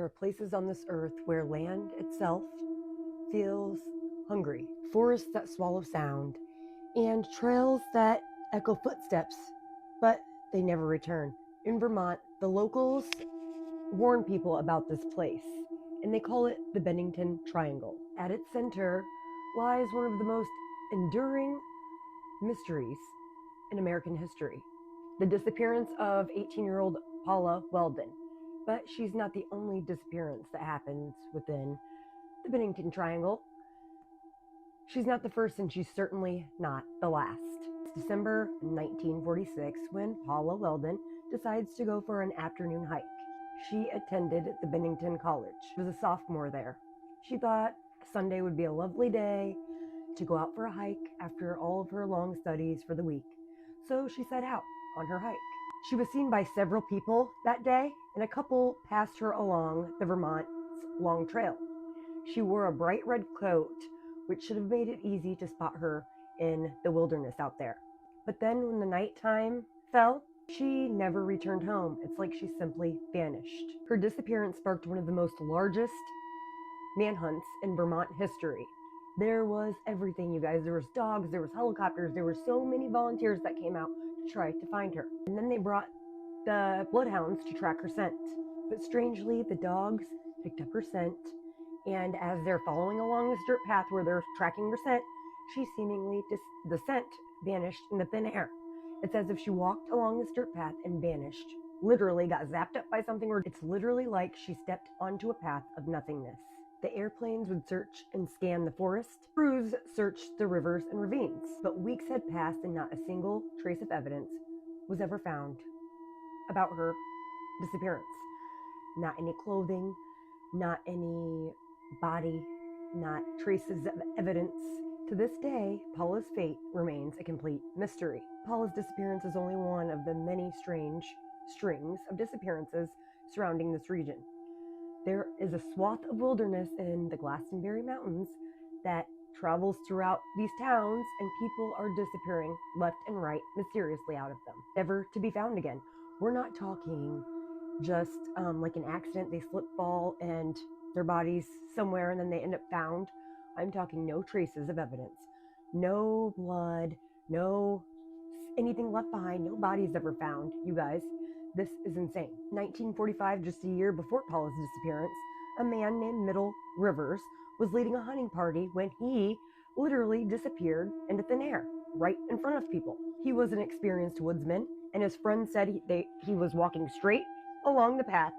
There are places on this earth where land itself feels hungry, forests that swallow sound, and trails that echo footsteps, but they never return. In Vermont, the locals warn people about this place, and they call it the Bennington Triangle. At its center lies one of the most enduring mysteries in American history, the disappearance of 18-year-old Paula Weldon. But she's not the only disappearance that happens within the Bennington Triangle. She's not the first, and she's certainly not the last. It's December 1946 when Paula Weldon decides to go for an afternoon hike. She attended the Bennington College. She was a sophomore there. She thought Sunday would be a lovely day to go out for a hike after all of her long studies for the week. So she set out on her hike. She was seen by several people that day, and a couple passed her along the Vermont's long trail. She wore a bright red coat, which should have made it easy to spot her in the wilderness out there. But then when the nighttime fell, she never returned home. It's like she simply vanished. Her disappearance sparked one of the most largest manhunts in Vermont history. There was everything, you guys. There was dogs, there was helicopters, there were so many volunteers that came out to try to find her. And then they brought the bloodhounds to track her scent. But strangely, the dogs picked up her scent, and as they're following along this dirt path where they're tracking her scent, she seemingly the scent vanished in the thin air. It's as if she walked along this dirt path and vanished. Literally got zapped up by something, or it's literally like she stepped onto a path of nothingness. The airplanes would search and scan the forest. Crews searched the rivers and ravines. But weeks had passed and not a single trace of evidence was ever found about her disappearance. Not any clothing, not any body, not traces of evidence. To this day, Paula's fate remains a complete mystery. Paula's disappearance is only one of the many strange strings of disappearances surrounding this region. There is a swath of wilderness in the Glastonbury Mountains that travels throughout these towns, and people are disappearing left and right mysteriously out of them, never to be found again. We're not talking just like an accident, they slip, fall, and their bodies somewhere and then they end up found. I'm talking no traces of evidence, no blood, no anything left behind, no bodies ever found. You guys, this is insane. 1945, just a year before Paula's disappearance, a man named Middle Rivers was leading a hunting party when he literally disappeared into thin air right in front of people. He was an experienced woodsman, and his friend said he was walking straight along the path